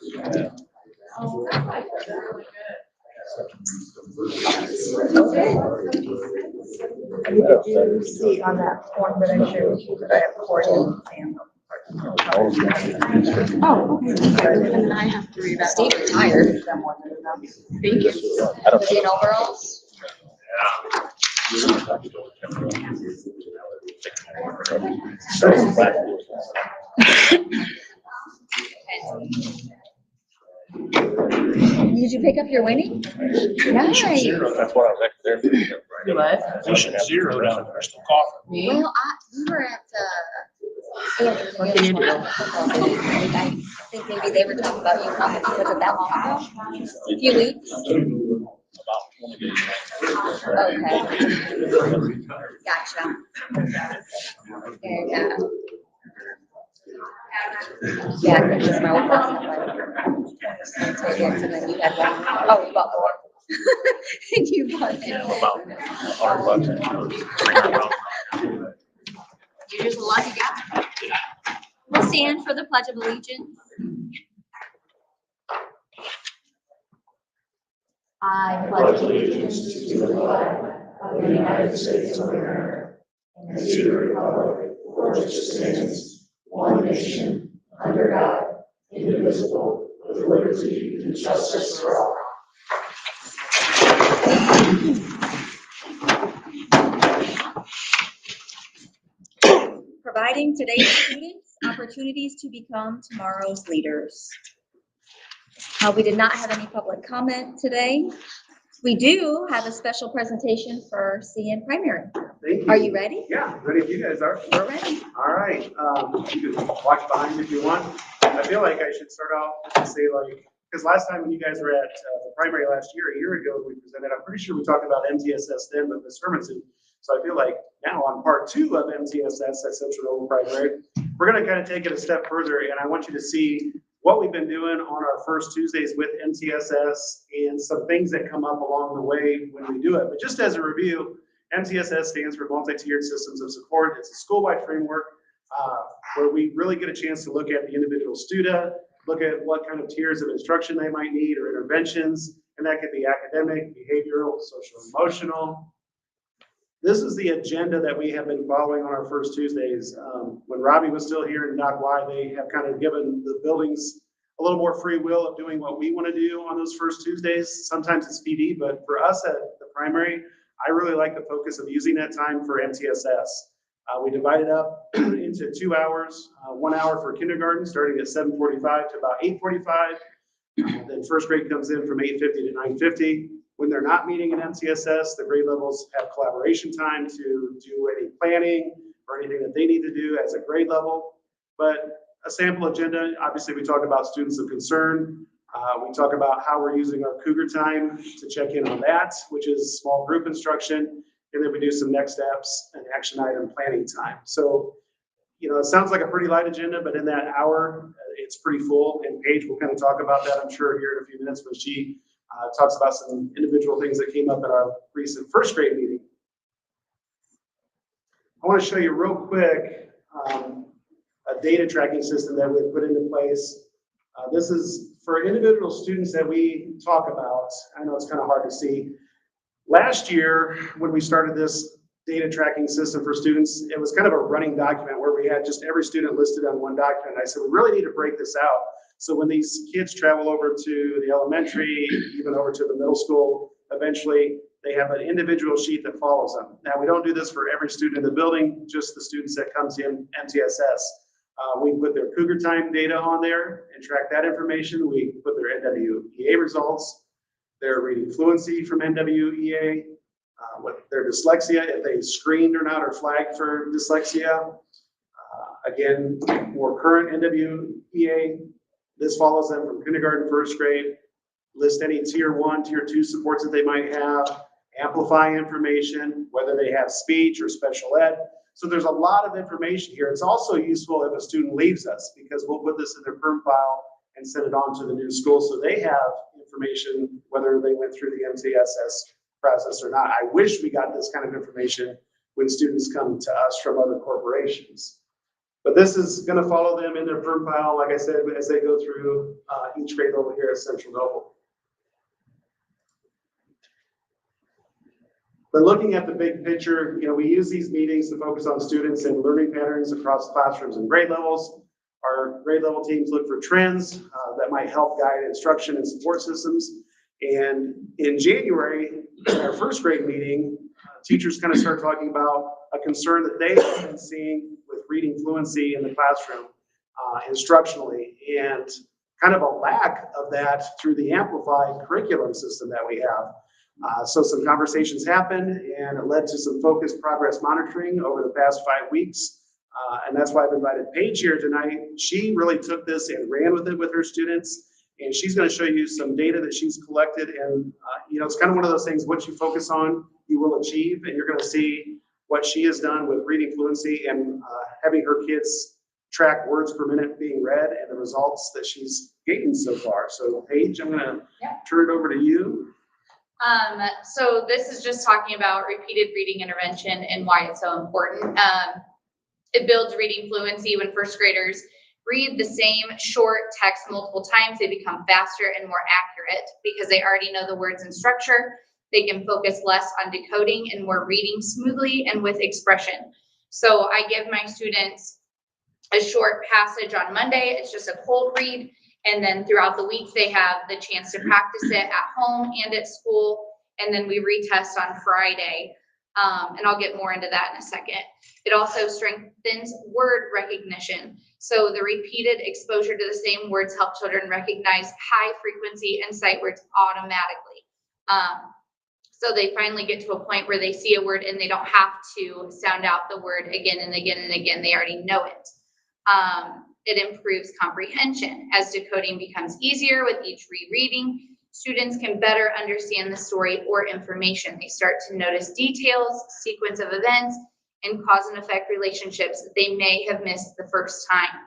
Did you see on that form that I shared with you that I have Corey and Sam? Oh, okay. And then I have to read that. Steve retired. Thank you. Was he in overalls? Did you pick up your winning? Nice. That's what I was actually there. You what? Pushing 0 down there, still coughing. Me? Well, we were at, What can you do? I think maybe they were talking about you, was it that long ago? A few weeks? About 20 days. Okay. Gotcha. And, yeah, I think it was my old person. And then you had one. Oh, you bought more. And you bought it. About $100. You're just a lucky guy. We'll stand for the Pledge of Allegiance. I pledge allegiance to the flag of the United States of America and to the republic for which it stands, one nation, under God, indivisible, with liberty and justice for all. Providing today's students opportunities to become tomorrow's leaders. We did not have any public comment today. We do have a special presentation for CN Primary. Thank you. Are you ready? Yeah, ready if you guys are. We're ready. All right, you can watch behind if you want. I feel like I should start off and say because last time when you guys were at the primary last year, a year ago, we presented, I'm pretty sure we talked about MTSS then with Ms. Hermanson. So I feel like now on part 2 of MTSS at Central Noble Primary, we're gonna kind of take it a step further, and I want you to see what we've been doing on our first Tuesdays with MTSS and some things that come up along the way when we do it. But just as a review, MTSS stands for Multi-Tiered Systems of Support. It's a school-wide framework where we really get a chance to look at the individual student, look at what kind of tiers of instruction they might need or interventions, and that could be academic, behavioral, social, emotional. This is the agenda that we have been following on our first Tuesdays. When Robbie was still here in Doc Y, they have kind of given the buildings a little more free will of doing what we want to do on those first Tuesdays. Sometimes it's PD, but for us at the primary, I really like the focus of using that time for MTSS. We divide it up into 2 hours, 1 hour for kindergarten, starting at 7:45 to about 8:45. Then first grade comes in from 8:50 to 9:50. When they're not meeting in MTSS, the grade levels have collaboration time to do any planning or anything that they need to do as a grade level. But a sample agenda, obviously we talk about students of concern. We talk about how we're using our Cougar time to check in on that, which is small group instruction. And then we do some next steps and action item planning time. So, it sounds like a pretty light agenda, but in that hour, it's pretty full. And Paige will kind of talk about that, I'm sure, here in a few minutes when she talks about some individual things that came up at our recent first grade meeting. I want to show you real quick a data tracking system that we've put into place. This is for individual students that we talk about. I know it's kind of hard to see. Last year, when we started this data tracking system for students, it was kind of a running document where we had just every student listed on one document. I said, we really need to break this out. So when these kids travel over to the elementary, even over to the middle school, eventually they have an individual sheet that follows them. Now, we don't do this for every student in the building, just the students that comes in MTSS. We put their Cougar time data on there and track that information. We put their NWEA results, their reading fluency from NWEA, what their dyslexia, if they screened or not or flagged for dyslexia. Again, more current NWEA. This follows them from kindergarten, first grade, list any tier 1, tier 2 supports that they might have, amplify information, whether they have speech or special ed. So there's a lot of information here. It's also useful if a student leaves us because we'll put this in their perm file and send it on to the new school so they have information whether they went through the MTSS process or not. I wish we got this kind of information when students come to us from other corporations. But this is going to follow them in their firm file, like I said, as they go through each grade level here at Central Noble. But looking at the big picture, we use these meetings to focus on students and learning patterns across classrooms and grade levels. Our grade level teams look for trends that might help guide instruction and support systems. And in January, in our first grade meeting, teachers kind of start talking about a concern that they have been seeing with reading fluency in the classroom instructionally, and kind of a lack of that through the amplified curriculum system that we have. So some conversations happened, and it led to some focused progress monitoring over the past 5 weeks. And that's why I've invited Paige here tonight. She really took this and ran with it with her students. And she's going to show you some data that she's collected. And, it's kind of one of those things, what you focus on, you will achieve. And you're going to see what she has done with reading fluency and having her kids track words per minute being read and the results that she's gained so far. So Paige, I'm going to turn it over to you. So this is just talking about repeated reading intervention and why it's so important. It builds reading fluency. When first graders read the same short text multiple times, they become faster and more accurate because they already know the words and structure. They can focus less on decoding and more reading smoothly and with expression. So I give my students a short passage on Monday. It's just a cold read. And then throughout the week, they have the chance to practice it at home and at school. And then we retest on Friday. And I'll get more into that in a second. It also strengthens word recognition. So the repeated exposure to the same words help children recognize high frequency and sight words automatically. So they finally get to a point where they see a word and they don't have to sound out the word again and again and again. They already know it. It improves comprehension. As decoding becomes easier with each rereading, students can better understand the story or information. They start to notice details, sequence of events, and cause and effect relationships that they may have missed the first time.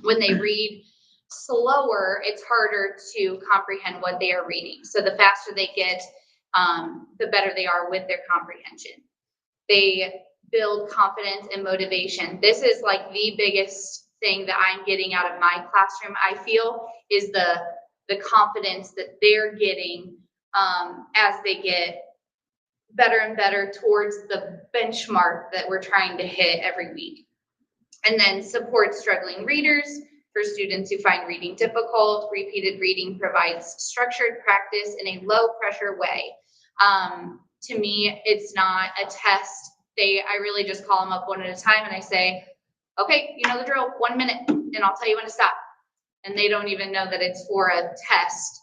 When they read slower, it's harder to comprehend what they are reading. So the faster they get, the better they are with their comprehension. They build confidence and motivation. This is like the biggest thing that I'm getting out of my classroom, I feel, is the confidence that they're getting as they get better and better towards the benchmark that we're trying to hit every week. And then support struggling readers. For students who find reading difficult, repeated reading provides structured practice in a low pressure way. To me, it's not a test. I really just call them up one at a time and I say, okay, you know the drill, 1 minute, and I'll tell you when to stop. And they don't even know that it's for a test.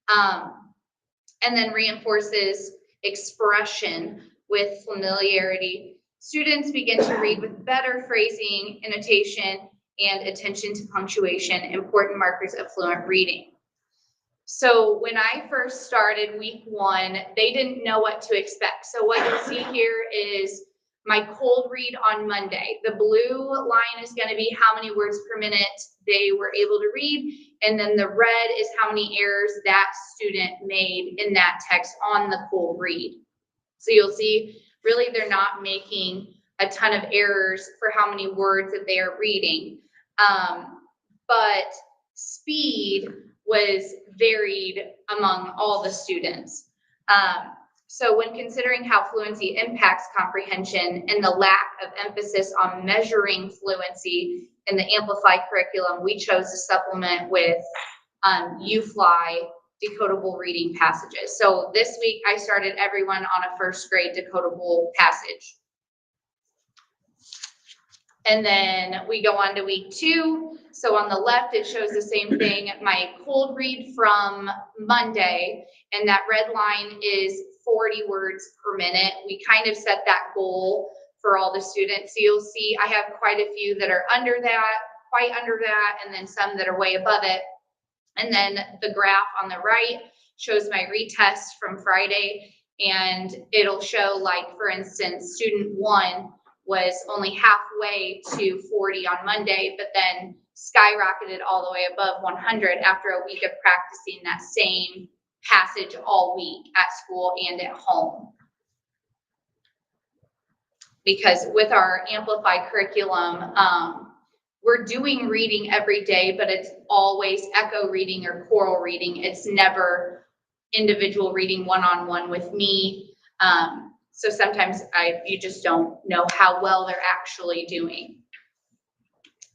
And then reinforces expression with familiarity. Students begin to read with better phrasing, annotation, and attention to punctuation, important markers of fluent reading. So when I first started week 1, they didn't know what to expect. So what you'll see here is my cold read on Monday. The blue line is going to be how many words per minute they were able to read. And then the red is how many errors that student made in that text on the cold read. So you'll see, really, they're not making a ton of errors for how many words that they are reading. But speed was varied among all the students. So when considering how fluency impacts comprehension and the lack of emphasis on measuring fluency in the Amplify curriculum, we chose to supplement with UFly decodable reading passages. So this week I started everyone on a first grade decodable passage. And then we go on to week 2. So on the left, it shows the same thing, my cold read from Monday, and that red line is 40 words per minute. We kind of set that goal for all the students. So you'll see I have quite a few that are under that, quite under that, and then some that are way above it. And then the graph on the right shows my retest from Friday, and it'll show, like, for instance, student 1 was only halfway to 40 on Monday, but then skyrocketed all the way above 100 after a week of practicing that same passage all week at school and at home. Because with our Amplify curriculum, we're doing reading every day, but it's always echo reading or choral reading. It's never individual reading one-on-one with me. So sometimes you just don't know how well they're actually doing.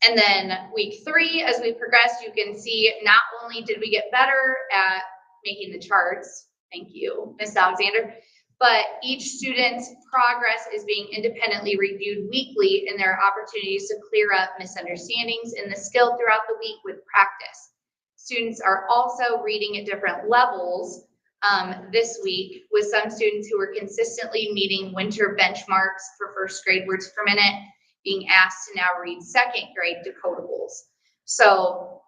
And then week 3, as we progress, you can see not only did we get better at making the charts, thank you, Ms. Alexander, but each student's progress is being independently reviewed weekly, and there are opportunities to clear up misunderstandings in the skill throughout the week with practice. Students are also reading at different levels this week, with some students who are consistently meeting winter benchmarks for first grade words per minute being asked to now read second grade decodables. So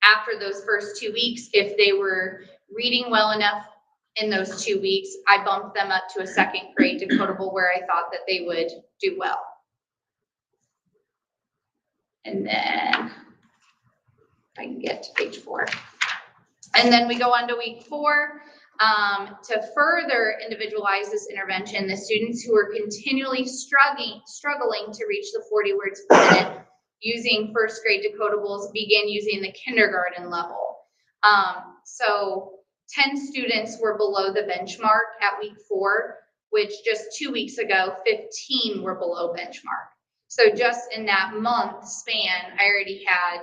after those first 2 weeks, if they were reading well enough in those 2 weeks, I bumped them up to a second grade decodable where I thought that they would do well. And then I can get to page 4. And then we go on to week 4. To further individualize this intervention, the students who are continually struggling to reach the 40 words per minute using first grade decodables begin using the kindergarten level. So 10 students were below the benchmark at week 4, which just 2 weeks ago, 15 were below benchmark. So just in that month span, I already had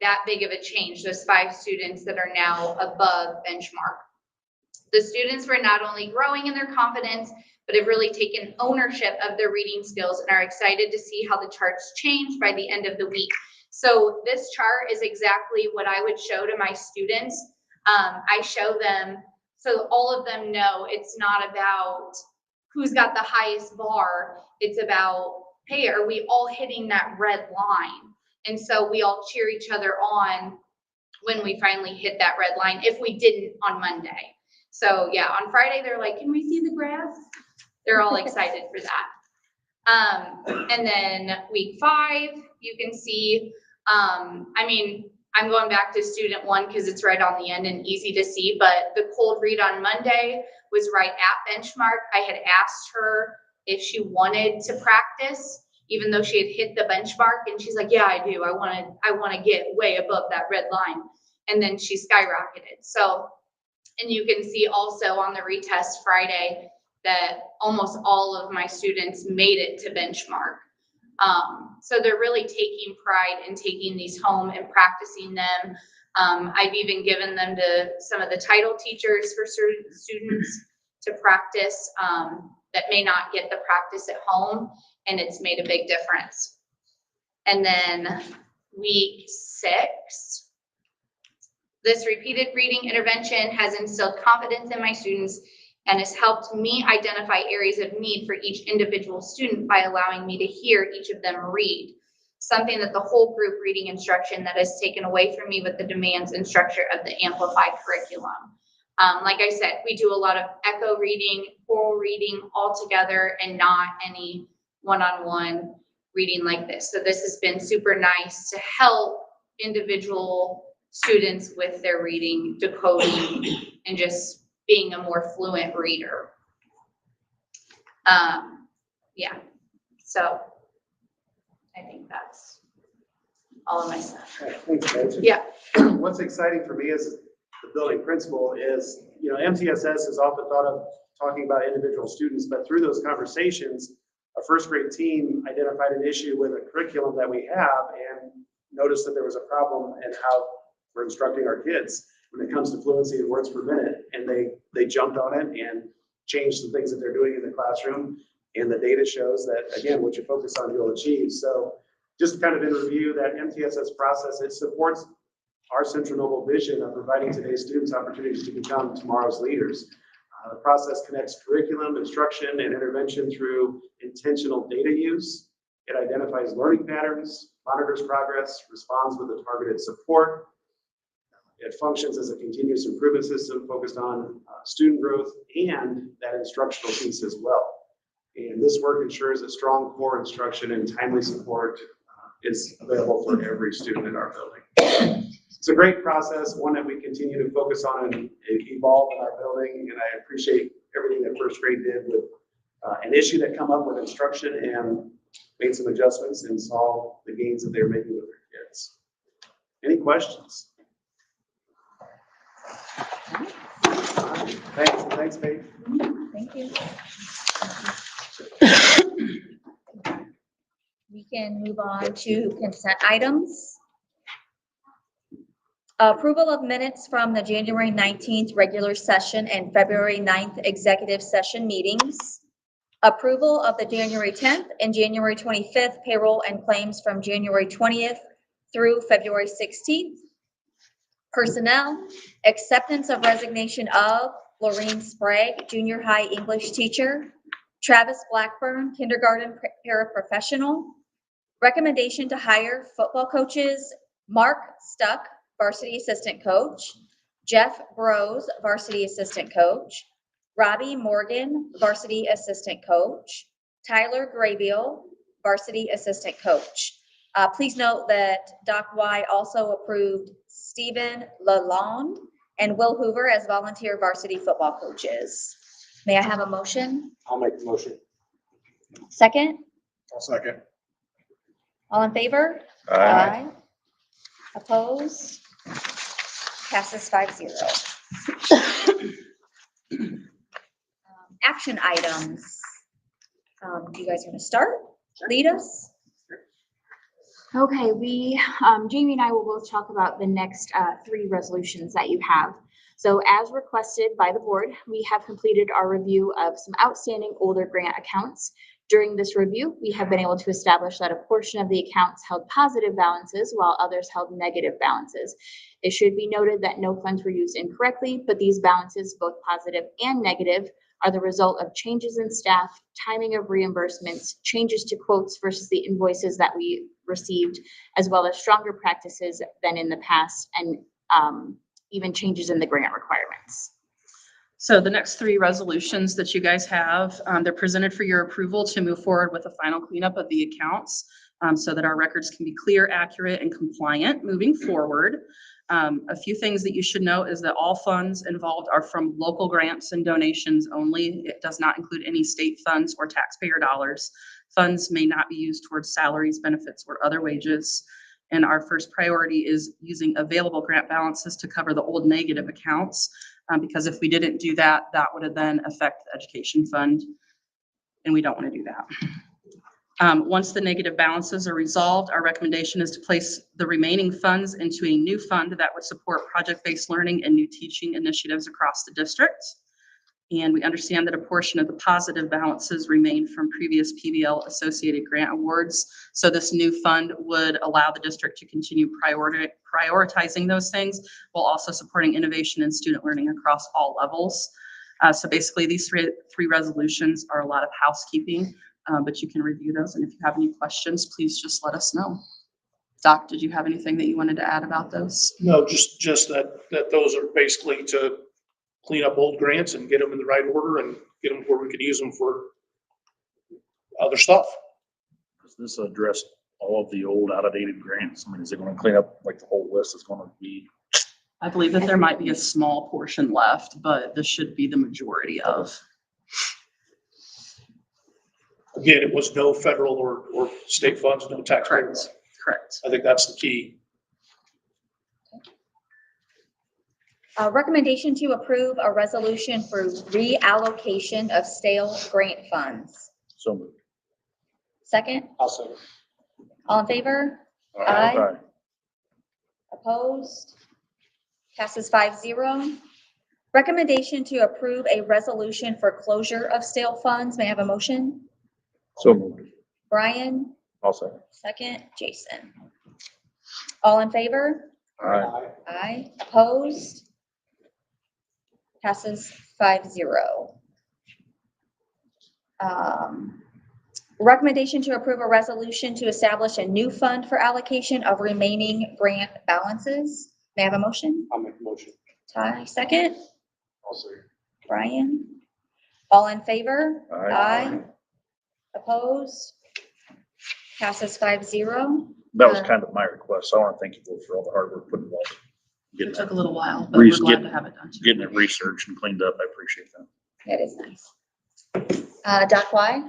that big of a change, those 5 students that are now above benchmark. The students were not only growing in their confidence, but have really taken ownership of their reading skills and are excited to see how the charts change by the end of the week. So this chart is exactly what I would show to my students. I show them, so all of them know it's not about who's got the highest bar. It's about, hey, are we all hitting that red line? And so we all cheer each other on when we finally hit that red line, if we didn't on Monday. So yeah, on Friday, they're like, can we see the graph? They're all excited for that. And then week 5, you can see, I mean, I'm going back to student 1 because it's right on the end and easy to see, but the cold read on Monday was right at benchmark. I had asked her if she wanted to practice, even though she had hit the benchmark, and she's like, yeah, I do. I want to get way above that red line. And then she skyrocketed. So, and you can see also on the retest Friday that almost all of my students made it to benchmark. So they're really taking pride in taking these home and practicing them. I've even given them to some of the title teachers for certain students to practice that may not get the practice at home, and it's made a big difference. And then week 6, this repeated reading intervention has instilled confidence in my students and has helped me identify areas of need for each individual student by allowing me to hear each of them read, something that the whole group reading instruction that has taken away from me with the demands and structure of the Amplify curriculum. Like I said, we do a lot of echo reading, oral reading all together, and not any one-on-one reading like this. So this has been super nice to help individual students with their reading, decoding, and just being a more fluent reader. Yeah, so I think that's all of my stuff. Thanks, Rachel. Yeah. What's exciting for me as the building principal is, you know, MTSS is often thought of talking about individual students, but through those conversations, a first grade team identified an issue with a curriculum that we have and noticed that there was a problem in how we're instructing our kids when it comes to fluency and words per minute. And they jumped on it and changed the things that they're doing in the classroom. And the data shows that, again, what you focus on, you'll achieve. So just kind of in review, that MTSS process, it supports our Central Noble vision of providing today's students opportunities to become tomorrow's leaders. The process connects curriculum, instruction, and intervention through intentional data use. It identifies learning patterns, monitors progress, responds with a targeted support. It functions as a continuous improvement system focused on student growth and that instructional piece as well. And this work ensures that strong core instruction and timely support is available for every student in our building. It's a great process, one that we continue to focus on and evolve in our building. And I appreciate everything that first grade did with an issue that come up with instruction and made some adjustments and saw the gains that they were making with their kids. Any questions? Thanks, Paige. Thank you. We can move on to consent items. Approval of minutes from the January 19th regular session and February 9th executive session meetings. Approval of the January 10th and January 25th payroll and claims from January 20th through February 16th. Personnel, acceptance of resignation of Lorraine Sprague, junior high English teacher, Travis Blackburn, kindergarten paraprofessional. Recommendation to hire football coaches, Mark Stuck, varsity assistant coach, Jeff Bros, varsity assistant coach, Robbie Morgan, varsity assistant coach, Tyler Graybill, varsity assistant coach. Please note that Doc Y also approved Stephen Lalonde and Will Hoover as volunteer varsity football coaches. May I have a motion? I'll make the motion. Second? I'll second. All in favor? Aye. Opposed? Passes 5-0. Action items. Do you guys want to start? Lead us? Okay, Jamie and I will both talk about the next 3 resolutions that you have. So as requested by the board, we have completed our review of some outstanding older grant accounts. During this review, we have been able to establish that a portion of the accounts held positive balances while others held negative balances. It should be noted that no funds were used incorrectly, but these balances, both positive and negative, are the result of changes in staff, timing of reimbursements, changes to quotes versus the invoices that we received, as well as stronger practices than in the past, and even changes in the grant requirements. So the next 3 resolutions that you guys have, they're presented for your approval to move forward with a final cleanup of the accounts so that our records can be clear, accurate, and compliant moving forward. A few things that you should know is that all funds involved are from local grants and donations only. It does not include any state funds or taxpayer dollars. Funds may not be used towards salaries, benefits, or other wages. And our first priority is using available grant balances to cover the old negative accounts. Because if we didn't do that, that would have then affect the education fund, and we don't want to do that. Once the negative balances are resolved, our recommendation is to place the remaining funds into a new fund that would support project-based learning and new teaching initiatives across the district. And we understand that a portion of the positive balances remain from previous PBL associated grant awards. So this new fund would allow the district to continue prioritizing those things while also supporting innovation and student learning across all levels. So basically these three resolutions are a lot of housekeeping, but you can review those. And if you have any questions, please just let us know. Doc, did you have anything that you wanted to add about those? No, just that those are basically to clean up old grants and get them in the right order and get them where we could use them for other stuff. Does this address all of the old outdated grants? I mean, is it going to clean up like the whole list is going to be? I believe that there might be a small portion left, but this should be the majority of. Again, it was no federal or state funds, no taxpayer. Correct. Correct. I think that's the key. Recommendation to approve a resolution for reallocation of stale grant funds. So moved. Second, I'll say. all in favor? Aye. Opposed? Passes 5-0. Recommendation to approve a resolution for closure of stale funds. May I have a motion? So moved. Brian, I'll say. second, Jason. All in favor? Aye. Aye. Opposed? Passes 5-0. Recommendation to approve a resolution to establish a new fund for allocation of remaining grant balances. May I have a motion? I'll make a motion. Ty, second. I'll say. Brian. All in favor? Aye. Opposed? Passes 5-0. That was kind of my request. I want to thank you both for all the hard work put involved. It took a little while, but we're glad to have it done. Getting it researched and cleaned up. I appreciate that. That is nice. Doc Y,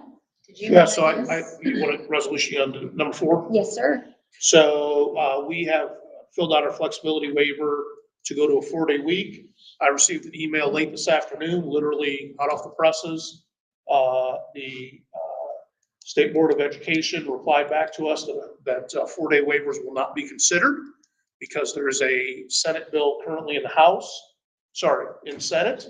Did you Yeah, want so to? you want a resolution on number 4? Yes, sir. So we have filled out our flexibility waiver to go to a 4-day week. I received an email late this afternoon, literally hot off the presses. The State Board of Education replied back to us that 4-day waivers will not be considered because there is a Senate bill currently in the House, in Senate,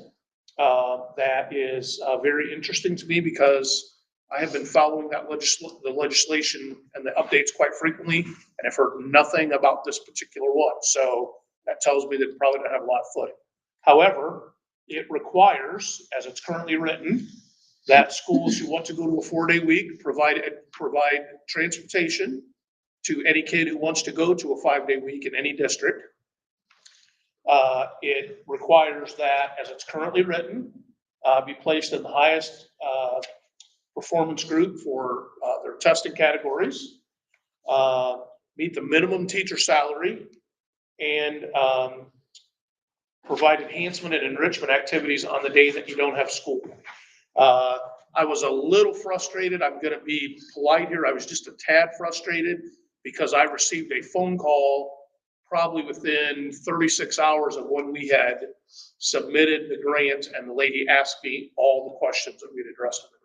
that is very interesting to me because I have been following the legislation and the updates quite frequently, and I've heard nothing about this particular one. So that tells me that it probably don't have a lot of footing. However, it requires, as it's currently written, that schools who want to go to a 4-day week provide transportation to any kid who wants to go to a 5-day week in any district. It requires that, as it's currently written, be placed in the highest performance group for their testing categories, meet the minimum teacher salary, and provide enhancement and enrichment activities on the day that you don't have school. I was a little frustrated. I'm going to be polite here. I was just a tad frustrated because I received a phone call probably within 36 hours of when we had submitted the grant, and the lady asked me all the questions that we'd addressed in the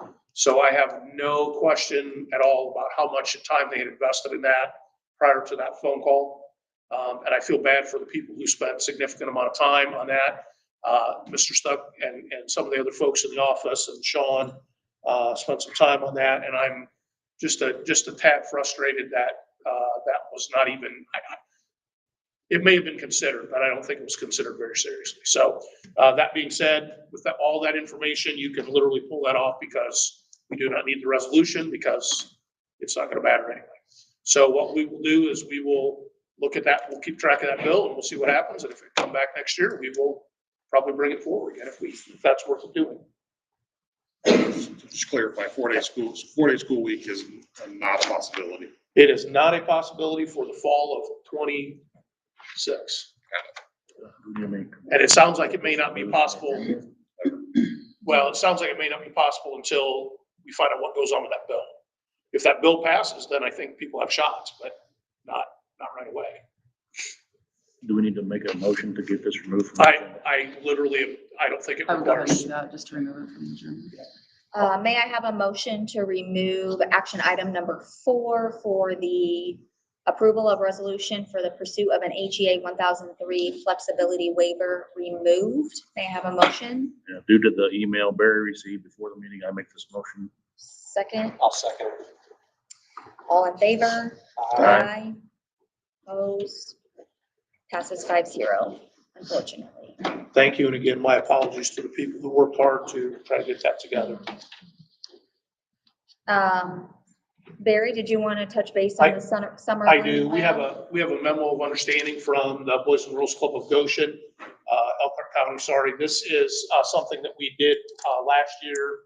grant. So I have no question at all about how much time they had invested in that prior to that phone call. And I feel bad for the people who spent a significant amount of time on that. Mr. Stuck and some of the other folks in the office and Sean spent some time on that. And I'm just a tad frustrated that that was not even, it may have been considered, but I don't think it was considered very seriously. So that being said, with all that information, you can literally pull that off because we do not need the resolution because it's not going to matter anyway. So what we will do is we will look at that. We'll keep track of that bill and we'll see what happens. And if it come back next year, we will probably bring it forward again if that's worth doing. Just clarify, 4-day school week is not a possibility. It is not a possibility for the fall of 26. And it sounds like it may not be possible. Well, it sounds like it may not be possible until we find out what goes on with that bill. If that bill passes, then I think people have shots, but not right away. Do we need to make a motion to get this removed from? the agenda? I literally, I don't think it I would go ahead and requires. do that, just to remove it from the agenda. May I have a motion to remove action item number 4 for the approval of resolution for the pursuit of an HEA 1003 flexibility waiver removed? May I have a motion? Yeah, due to the email Barry received before the meeting, I make this motion. Second, I'll second it. all in favor? Aye. Opposed? Passes 5-0, unfortunately. Thank you. And again, my apologies to the people who worked hard to try to get that together. Barry, did you want to touch base on the summer? I learning do. We have lab? a memo of understanding from the Boys and Girls Club of Goshen, Elkhart County, sorry. This is something that we did last year,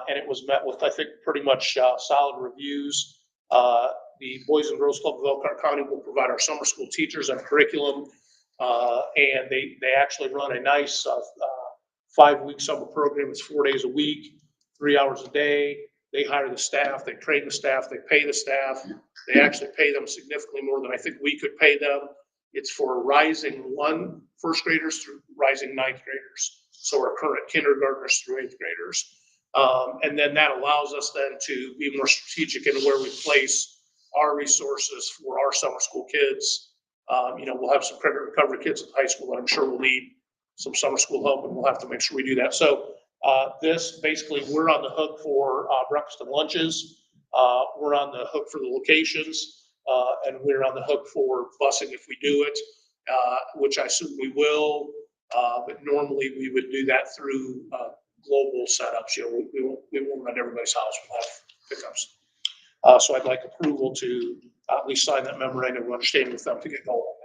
and it was met with, I think, pretty much solid reviews. The Boys and Girls Club of Elkhart County will provide our summer school teachers and curriculum, and they actually run a nice 5-week summer program. It's 4 days a week, 3 hours a day. They hire the staff, they train the staff, they pay the staff. They actually pay them significantly more than I think we could pay them. It's for rising first graders through rising 9th graders. So our current kindergartners through 8th graders. And then that allows us then to be more strategic in where we place our resources for our summer school kids. We'll have some credit recovery kids at the high school that I'm sure will need some summer school help, and we'll have to make sure we do that. So this basically, we're on the hook for breakfast and lunches. We're on the hook for the locations, and we're on the hook for busing if we do it, which I assume we will. But normally we would do that through global setups. We won't run everybody's house. We'll have pickups. So I'd like approval to at least sign that memorandum of understanding with them to get going on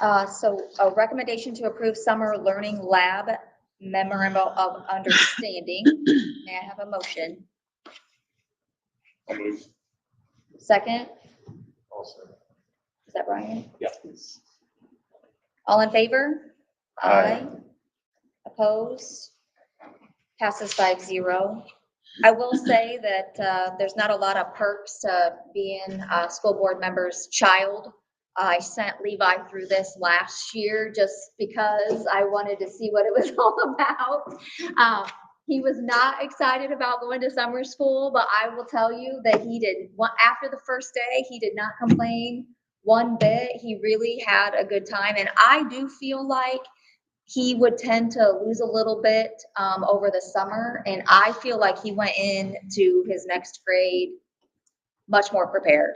that. So a recommendation to approve summer learning lab memorandum of understanding. May I have a motion? I'll move. Second? Is that Brian? Yeah. All in favor? Aye. Opposed? Passes 5-0. I will say that there's not a lot of perks to being a school board member's child. I sent Levi through this last year just because I wanted to see what it was all about. He was not excited about going to summer school, but I will tell you that after the first day, he did not complain one bit. He really had a good time. And I do feel like he would tend to lose a little bit over the summer. And I feel like he went into his next grade much more prepared.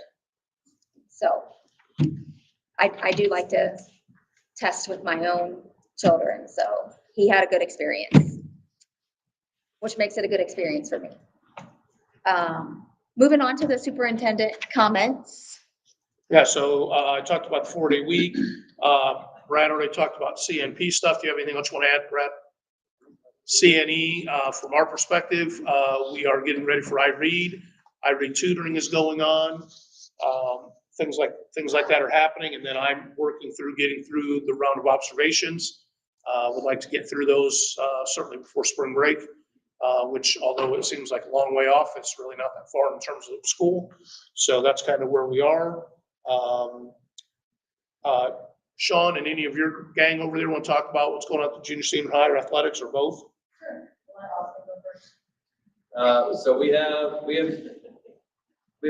So I do like to test with my own children. So he had a good experience, which makes it a good experience for me. Moving on to the superintendent comments. Yeah, so I talked about the 4-day week. Brad already talked about CNP stuff. Do you have anything else you want to add, Brad? CNE, from our perspective, we are getting ready for iRead. iRead tutoring is going on. Things like that are happening. And then I'm working through getting through the round of observations. Would like to get through those certainly before spring break, which although it seems like a long way off, it's really not that far in terms of school. So that's kind of where we are. Sean and any of your gang over there want to talk about what's going on at the junior, senior high, or athletics, or both? So we've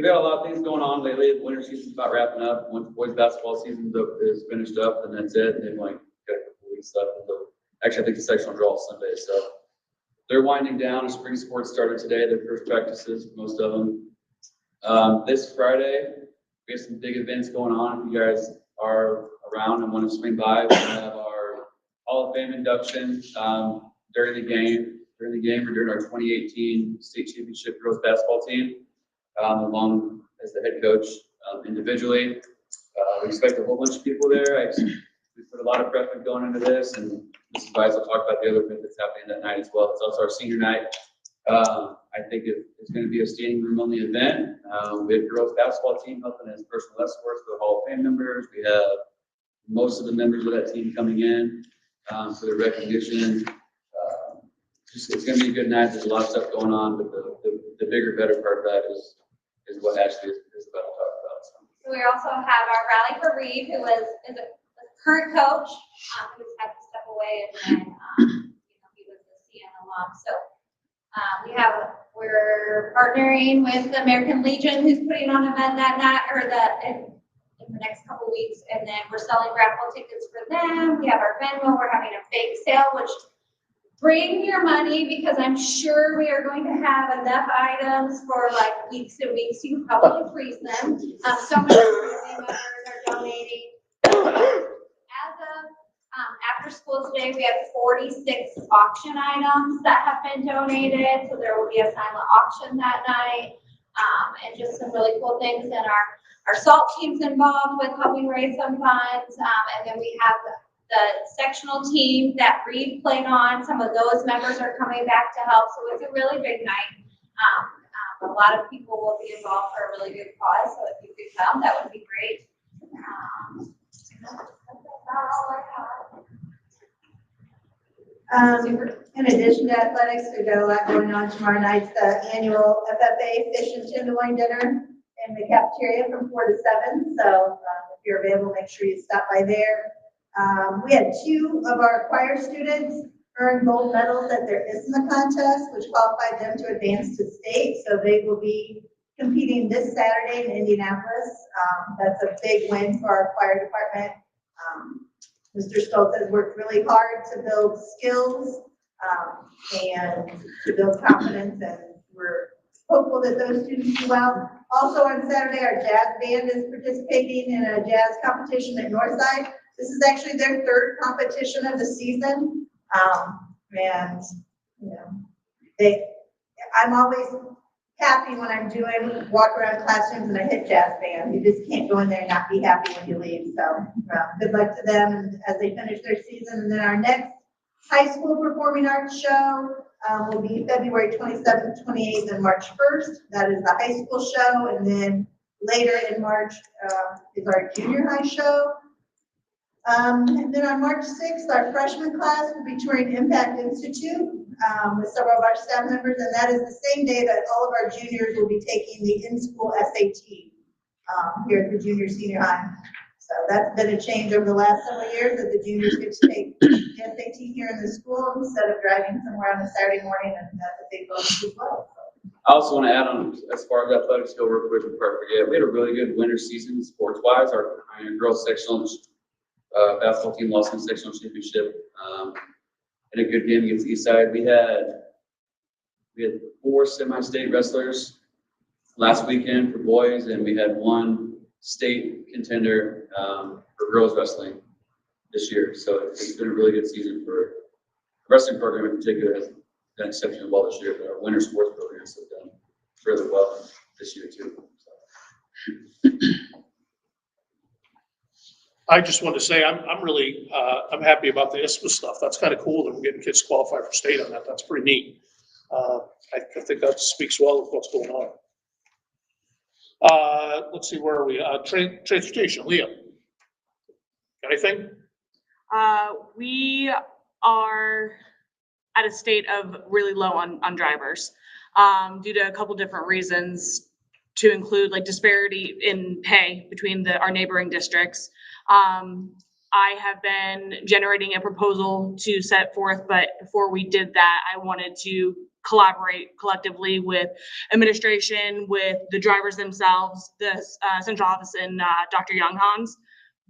got a lot of things going on lately. The winter season's about wrapping up. Once boys basketball season is finished up, and that's it. And then like got a couple weeks left until, actually I think the sectional draw is Sunday. So they're winding down. Spring sports started today. Their first practices, most of them. This Friday, we have some big events going on. If you guys are around and want to swing by, we have our Hall of Fame induction during the game or during our 2018 state championship girls basketball team, along as the head coach individually. We expect a whole bunch of people there. We put a lot of prep going into this, and Mrs. Vice will talk about the other event that's happening that night as well. It's also our senior night. I think it's going to be a standing room only event. We have girls basketball team helping as personal escorts for the Hall of Fame members. We have most of the members of that team coming in for their recognition. It's going to be a good night. There's a lot of stuff going on, but the bigger, better part of that is what Ashley is about to talk about. So. We also have our Rally for Reed, who is a current coach, who's had to step away, and then he was the CN alum. So we're partnering with the American Legion, who's putting on an event that night, or in the next couple weeks, and then we're selling raffle tickets for them. We have our Venmo. We're having a bake sale, which bring your money, because I'm sure we are going to have enough items for like weeks and weeks. You can probably freeze them. So many family members are donating. As of after school today, we have 46 auction items that have been donated. So there will be a silent auction that night, and just some really cool things. And our SALT team's involved with helping raise some funds, and then we have the sectional team that Reed played on. Some of those members are coming back to help. So it's a really big night. A lot of people will be involved for a really good cause. So if you could come, that would be great. In addition to athletics, we've got a lot going on tomorrow night. The annual FFA Fish and Tenderloin dinner in the cafeteria from 4 to 7. So if you're available, make sure you stop by there. We had 2 of our choir students earn gold medals at their ISMA contest, which qualified them to advance to state. So they will be competing this Saturday in Indianapolis. That's a big win for our choir department. Mr. Stoltz has worked really hard to build skills and to build confidence, and we're hopeful that those students do well. Also on Saturday, our jazz band is participating in a jazz competition at Northside. This is actually their 3rd competition of the season. And you know, I'm always happy when I'm doing walk around classrooms and I hit jazz band. You just can't go in there and not be happy when you leave. So good luck to them as they finish their season. And then our next high school performing arts show will be February 27th, 28th, and March 1st. That is the high school show. And then later in March is our junior high show. And then on March 6th, our freshman class will be touring Impact Institute. with several of our staff members, and that is the same day that all of our juniors will be taking the in-school SAT here at the junior senior high. So that's been a change over the last several years, that the juniors get to take the SAT here in the school instead of driving somewhere on a Saturday morning, and that's a big bonus as well. I also want to add on, as far as athletics go, real quick, before I forget, we had a really good winter season sports-wise. Our girls sectional basketball team lost in the sectional championship. In a good game against Eastside. We had 4 semi-state wrestlers last weekend for boys, and we had 1 state contender for girls wrestling this year. So it's been a really good season for the wrestling program in particular. Has done exceptionally well this year, but our winter sports programs have done really well this year too. So. I just want to say, I'm really, I'm happy about the ISPA stuff. That's kind of cool that we're getting kids qualified for state on that. That's pretty neat. I think that speaks well of what's going on. Let's see, where are we? Transportation, Leah. Got anything? We are at a state of really low on drivers, due to a couple different reasons, to include like disparity in pay between our neighboring districts. I have been generating a proposal to set forth, but before we did that, I wanted to collaborate collectively with administration, with the drivers themselves, the central office, and Dr. Younghans.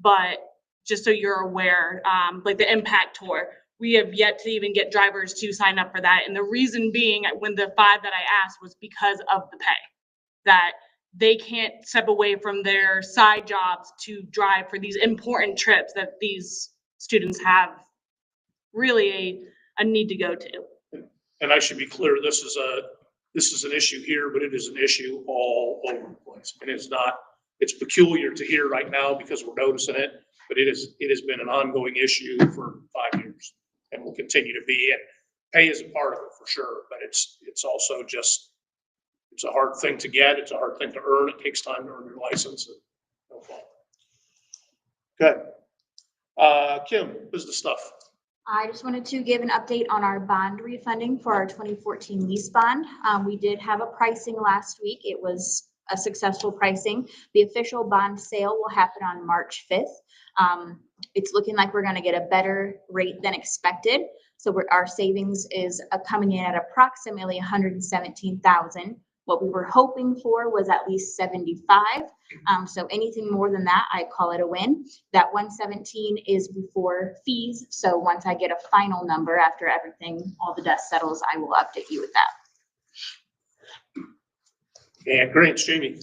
But just so you're aware, like the impact tour, we have yet to even get drivers to sign up for that. And the reason being, when the 5 that I asked was because of the pay, that they can't step away from their side jobs to drive for these important trips that these students have really a need to go to. And I should be clear, this is an issue here, but it is an issue all over the place. And it's peculiar to hear right now because we're noticing it, but it has been an ongoing issue for 5 years and will continue to be. And pay is a part of it for sure, but it's also just, it's a hard thing to get. It's a hard thing to earn. It takes time to earn your license. No problem. Okay. Kim, business stuff. I just wanted to give an update on our bond refunding for our 2014 lease bond. We did have a pricing last week. It was a successful pricing. The official bond sale will happen on March 5th. It's looking like we're going to get a better rate than expected. So our savings is coming in at approximately $117,000. What we were hoping for was at least 75. So anything more than that, I call it a win. That 117 is before fees. So once I get a final number after everything, all the dust settles, I will update you with that. And grants, Jamie.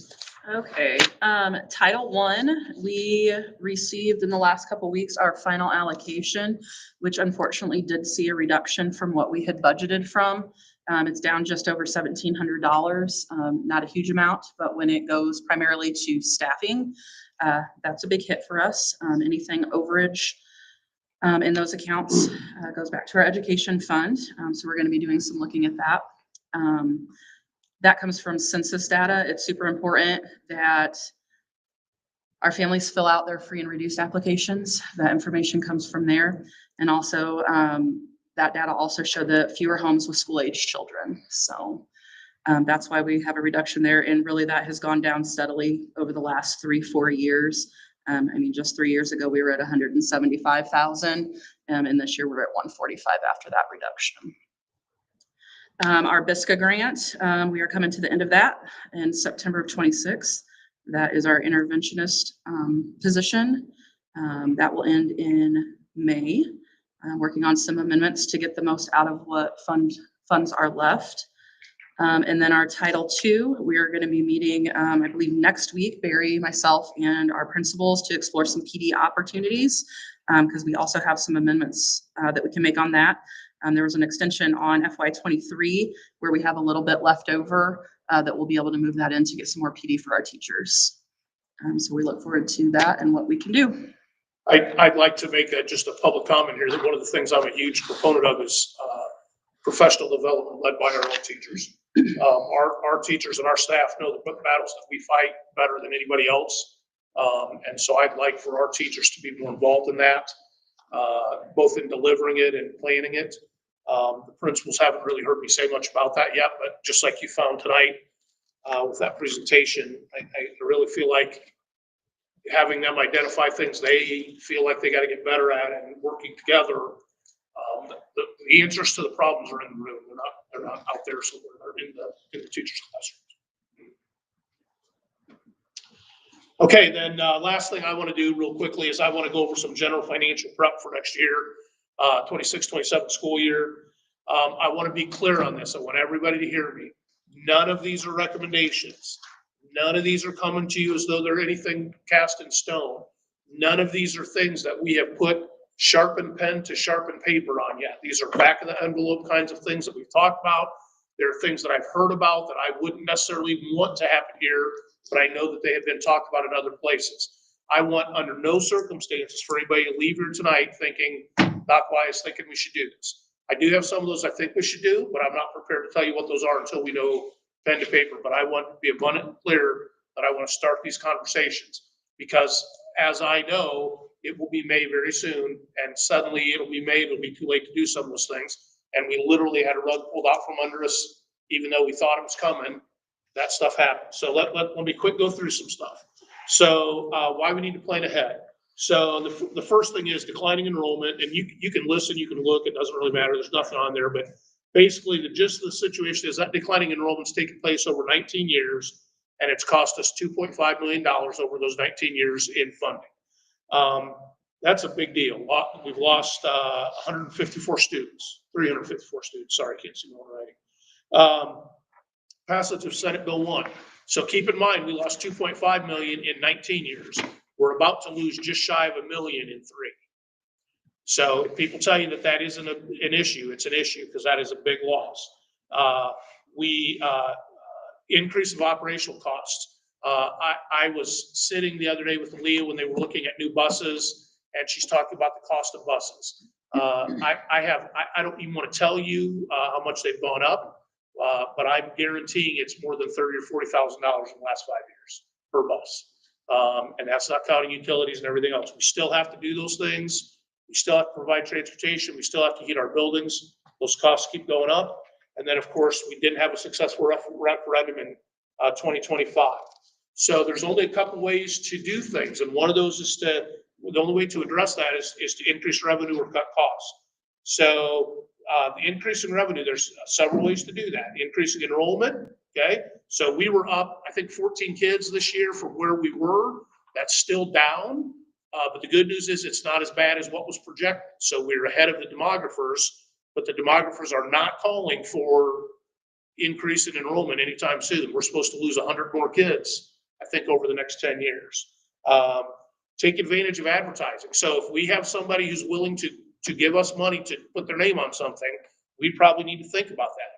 Okay, Title I, we received in the last couple of weeks our final allocation, which unfortunately did see a reduction from what we had budgeted from. It's down just over $1,700, not a huge amount, but when it goes primarily to staffing, that's a big hit for us. Anything overage in those accounts goes back to our education fund. So we're going to be doing some looking at that. That comes from census data. It's super important that our families fill out their free and reduced applications. That information comes from there. And also that data also show the fewer homes with school-age children. So that's why we have a reduction there. And really that has gone down steadily over the last 3-4 years. I mean, just 3 years ago, we were at 175,000. And this year we're at 145 after that reduction. Our BISCA grant, we are coming to the end of that in September of 26. That is our interventionist position. That will end in May. Working on some amendments to get the most out of what funds are left. And then our Title II, we are going to be meeting, I believe next week, Barry, myself, and our principals to explore some PD opportunities because we also have some amendments that we can make on that. There was an extension on FY23 where we have a little bit left over that we'll be able to move that in to get some more PD for our teachers. So we look forward to that and what we can do. I'd like to make just a public comment here that one of the things I'm a huge proponent of is professional development led by our own teachers. Our teachers and our staff know the battles that we fight better than anybody else. And so I'd like for our teachers to be more involved in that, both in delivering it and planning it. The principals haven't really heard me say much about that yet, but just like you found tonight with that presentation, I really feel like having them identify things they feel like they got to get better at and working together. The answers to the problems are in the room. They're not out there somewhere. They're in the teacher's classroom. Okay, then last thing I want to do real quickly is I want to go over some general financial prep for next year, 26-27 school year. I want to be clear on this. I want everybody to hear me. None of these are recommendations. None of these are coming to you as though they're anything cast in stone. None of these are things that we have put sharpened pen to sharpened paper on yet. These are back of the envelope kinds of things that we've talked about. There are things that I've heard about that I wouldn't necessarily want to happen here, but I know that they have been talked about in other places. I want under no circumstances for anybody to leave here tonight thinking, Doc Wise thinking we should do this. I do have some of those I think we should do, but I'm not prepared to tell you what those are until we know pen to paper. But I want to be abundantly clear that I want to start these conversations because as I know, it will be May very soon, and suddenly it'll be May, it'll be too late to do some of those things. And we literally had a rug pulled out from under us, even though we thought it was coming, that stuff happened. So let me quick go through some stuff. So why we need to plan ahead. So the first thing is declining enrollment, and you can listen, you can look, it doesn't really matter, there's nothing on there, but basically the gist of the situation is that declining enrollment's taken place over 19 years, and it's cost us $2.5 million over those 19 years in funding. That's a big deal. We've lost 154 students, 354 students. Sorry, I can't see my own writing. Passage of Senate Bill 1. So keep in mind, we lost 2.5 million in 19 years. We're about to lose just shy of 1 million in 3. So if people tell you that that isn't an issue, it's an issue because that is a big loss. Increase of operational costs. I was sitting the other day with Leah when they were looking at new buses, and she's talking about the cost of buses. I don't even want to tell you how much they've gone up, but I'm guaranteeing it's more than $30,000 or $40,000 in the last 5 years per bus. And that's not counting utilities and everything else. We still have to do those things. We still have to provide transportation. We still have to heat our buildings. Those costs keep going up. And then, of course, we didn't have a successful referendum in 2025. So there's only a couple ways to do things. And one of those is the only way to address that is to increase revenue or cut costs. So the increase in revenue, there's several ways to do that. Increasing enrollment, okay? So we were up, I think, 14 kids this year from where we were. That's still down. But the good news is it's not as bad as what was projected. So we're ahead of the demographers, but the demographers are not calling for increase in enrollment anytime soon. We're supposed to lose 100 more kids, I think, over the next 10 years. Take advantage of advertising. So if we have somebody who's willing to give us money to put their name on something, we probably need to think about that.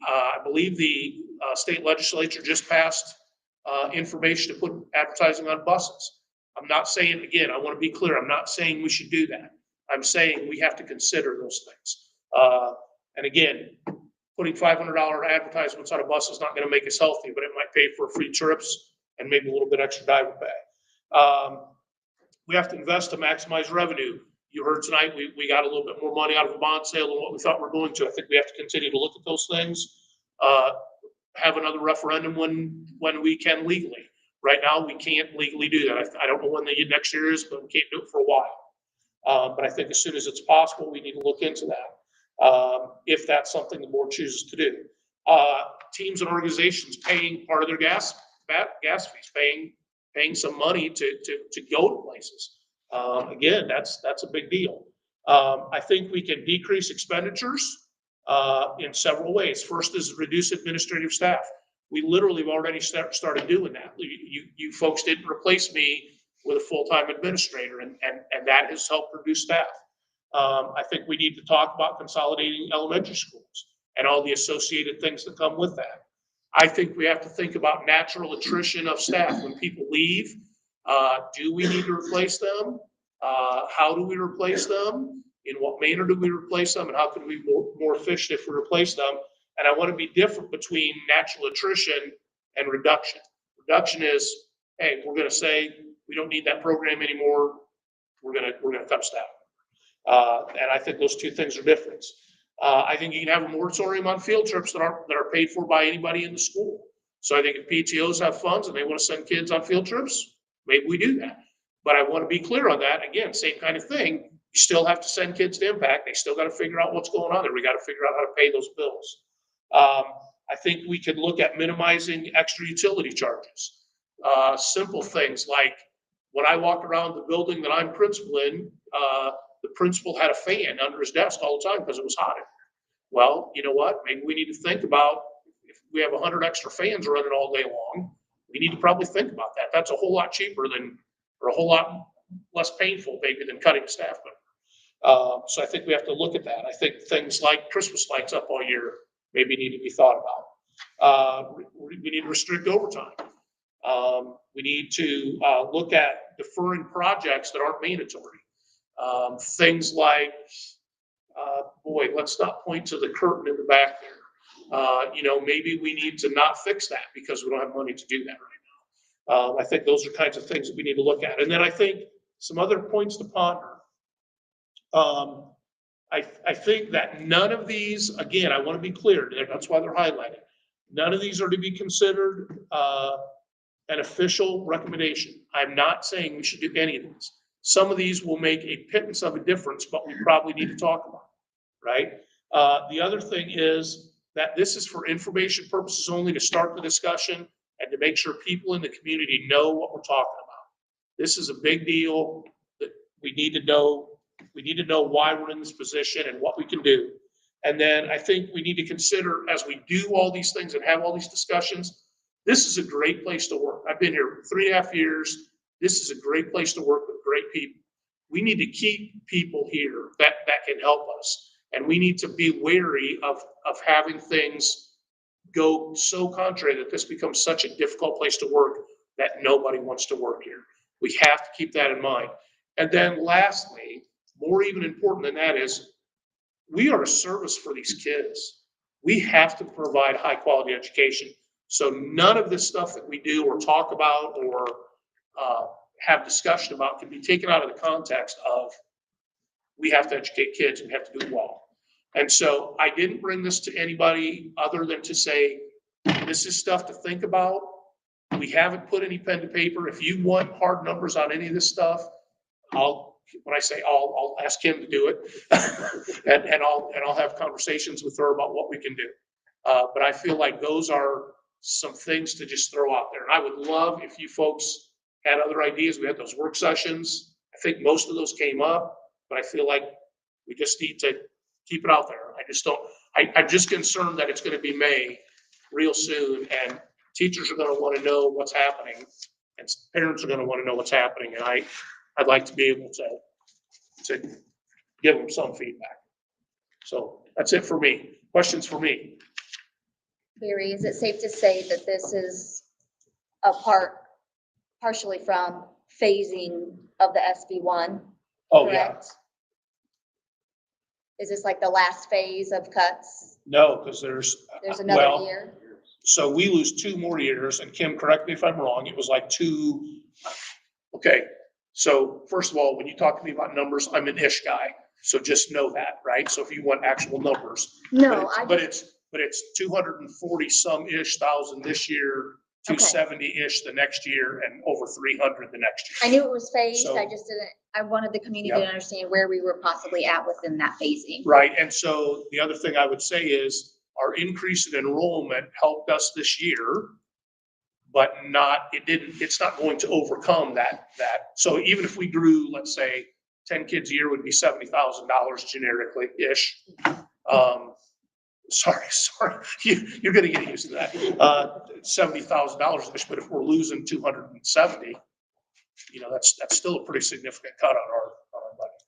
I believe the state legislature just passed information to put advertising on buses. I'm not saying, again, I want to be clear, I'm not saying we should do that. I'm saying we have to consider those things. And again, putting $500 advertisements on a bus is not going to make us healthy, but it might pay for free trips and maybe a little bit extra diaper bag. We have to invest to maximize revenue. You heard tonight, we got a little bit more money out of a bond sale than what we thought we were going to. I think we have to continue to look at those things. Have another referendum when we can legally. Right now, we can't legally do that. I don't know when the next year is, but we can't do it for a while. But I think as soon as it's possible, we need to look into that, if that's something the board chooses to do. Teams and organizations paying part of their gas fees, paying some money to go to places. Again, that's a big deal. I think we can decrease expenditures in several ways. First is reduce administrative staff. We literally have already started doing that. You folks didn't replace me with a full-time administrator, and that has helped reduce staff. I think we need to talk about consolidating elementary schools and all the associated things that come with that. I think we have to think about natural attrition of staff. When people leave, do we need to replace them? How do we replace them? In what manner do we replace them? And how can we be more efficient if we replace them? And I want to be different between natural attrition and reduction. Reduction is, hey, we're going to say we don't need that program anymore. We're going to cut staff. And I think those two things are different. I think you can have a moratorium on field trips that are paid for by anybody in the school. So I think if PTOs have funds and they want to send kids on field trips, maybe we do that. But I want to be clear on that. Again, same kind of thing. You still have to send kids to Impact. They still got to figure out what's going on there. We got to figure out how to pay those bills. I think we could look at minimizing extra utility charges. Simple things like when I walked around the building that I'm principal in, the principal had a fan under his desk all the time because it was hot in there. Well, you know what? Maybe we need to think about if we have 100 extra fans running all day long, we need to probably think about that. That's a whole lot cheaper or a whole lot less painful maybe than cutting a staff member. So I think we have to look at that. I think things like Christmas lights up all year maybe need to be thought about. We need to restrict overtime. We need to look at deferring projects that aren't mandatory. Things like, let's not point to the curtain in the back there. Maybe we need to not fix that because we don't have money to do that right now. I think those are kinds of things that we need to look at. And then I think some other points to ponder. I think that none of these, again, I want to be clear, that's why they're highlighted. None of these are to be considered an official recommendation. I'm not saying we should do any of these. Some of these will make a pittance of a difference, but we probably need to talk about, right? The other thing is that this is for information purposes only to start the discussion and to make sure people in the community know what we're talking about. This is a big deal that we need to know. We need to know why we're in this position and what we can do. And then I think we need to consider as we do all these things and have all these discussions, this is a great place to work. I've been here 3.5 years. This is a great place to work with great people. We need to keep people here that can help us. And we need to be wary of having things go so contrary that this becomes such a difficult place to work that nobody wants to work here. We have to keep that in mind. And then lastly, more even important than that is we are a service for these kids. We have to provide high quality education. So none of this stuff that we do or talk about or have discussion about can be taken out of the context of we have to educate kids and we have to do it well. And so I didn't bring this to anybody other than to say, this is stuff to think about. We haven't put any pen to paper. If you want hard numbers on any of this stuff, I'll ask him to do it. and I'll have conversations with her about what we can do. But I feel like those are some things to just throw out there. And I would love if you folks had other ideas. We had those work sessions. I think most of those came up, but I feel like we just need to keep it out there. I'm just concerned that it's going to be May real soon and teachers are going to want to know what's happening and parents are going to want to know what's happening. And I'd like to be able to give them some feedback. So that's it for me. Questions for me? Barry, is it safe to say that this is partially from phasing of the SB1? Oh, yeah. Correct? Is this like the last phase of cuts? No, because there's another year? So we lose 2 more years, and Kim, correct me if I'm wrong, it was like 2. Okay, so first of all, when you talk to me about numbers, I'm an ish guy, so just know that, right? So if you want actual numbers. No, But it's 240 some ish thousand this year, 270-ish the next year, and over 300 the next year. I knew it was phased, So- I wanted the community to understand where we were possibly at within that phasing. Right, and so the other thing I would say is our increase in enrollment helped us this year, but it's not going to overcome that. So even if we grew, let's say, 10 kids a year would be $70,000 generically-ish. Sorry, you're gonna get used to that. $70,000-ish, but if we're losing 270, that's still a pretty significant cut on our budget.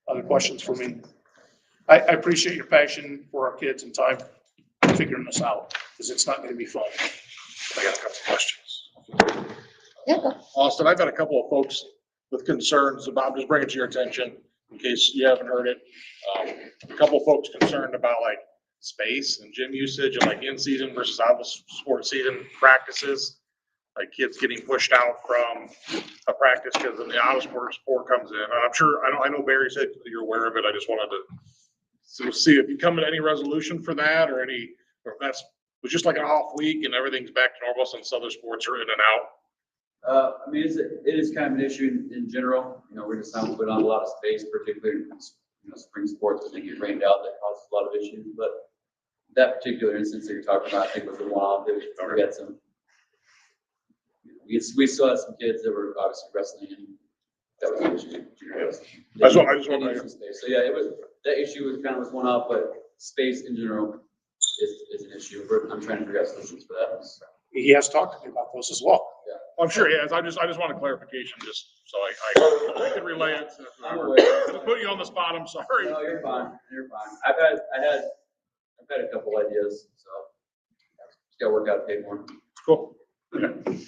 Other questions for me? I appreciate your passion for our kids and time figuring this out, because it's not gonna be fun. I got a couple questions. Yeah. Austin, I've got a couple of folks with concerns about, I'm just bringing it to your attention in case you haven't heard it. A couple of folks concerned about like space and gym usage and like in season versus out of sports season practices. like kids getting pushed out from a practice because then the out of sport comes in. And I'm sure, I know Barry said you're aware of it. I just wanted to see if you come to any resolution for that or any, or if that's, was just like an off week and everything's back to normal since other sports are in and out. I mean, it is kind of an issue in general. You know, we're just not putting on a lot of space, particularly in, spring sports, when they get rained out, that causes a lot of issues. But that particular instance that you're talking about, I think was the one-off. We had some, we still had some kids that were obviously wrestling, and that was an issue. I just want They needed some space. So yeah, that issue was kind of one-off, but space in general is an issue. I'm trying to figure out solutions for that. He has talked to me about those as well. I'm sure he has. I just want a clarification just so I can relay it. I'm aware. To put you on the spot, I'm sorry. No, you're fine. You're fine. I've had a couple ideas, so just gotta work out the paperwork. Cool. Okay. And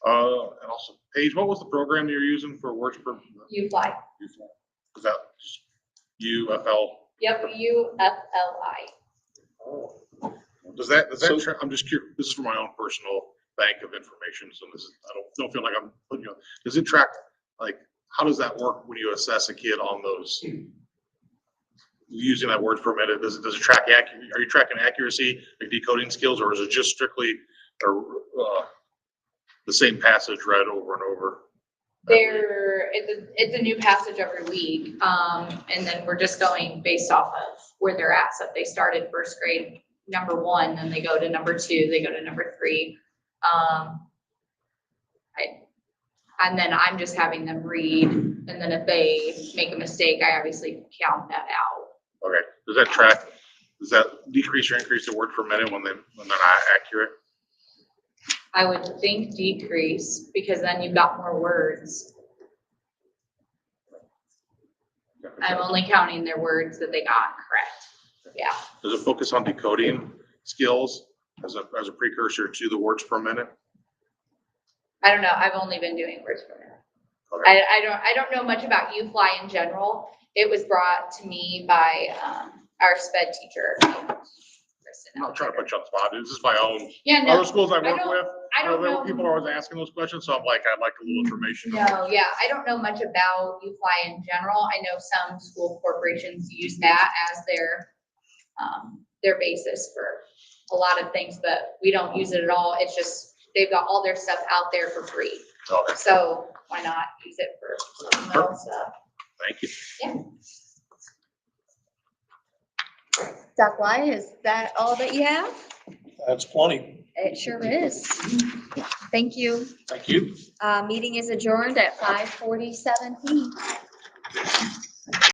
also, Paige, what was the program you're using for words per? You fly. Is that just UFL? Yep, UFLI. Does that, I'm just curious, this is for my own personal bank of information, so this is, I don't feel like I'm putting you on. Does it track, like, how does that work when you assess a kid on those? Using that words per minute, does it track are you tracking accuracy, like decoding skills, or is it just strictly the same passage read over and over? It's a new passage every week, and then we're just going based off of where they're at. So if they started first grade number 1, then they go to number 2, they go to number 3. And then I'm just having them read, and then if they make a mistake, I obviously count that out. Okay, does that decrease or increase the word per minute when they're not accurate? I would think decrease, because then you've got more words. I'm only counting their words that they got correct. Yeah. Does it focus on decoding skills as a precursor to the words per minute? I don't know. I've only been doing words per minute. Okay. I don't know much about UFly in general. It was brought to me by our sped teacher. I'm not trying to put you on the spot. This is my own. Yeah, no. Other schools I work with, I don't know. people are always asking those questions, so I'm like, I'd like a little information. No, yeah, I don't know much about UFly in general. I know some school corporations use that as their basis for a lot of things, but we don't use it at all. It's just, they've got all their stuff out there for free. Okay. So why not use it for something else? Thank you. Yeah. Doc Y, is that all that you have? That's plenty. It sure is. Thank you. Thank you. Meeting is adjourned at 5:47 PM.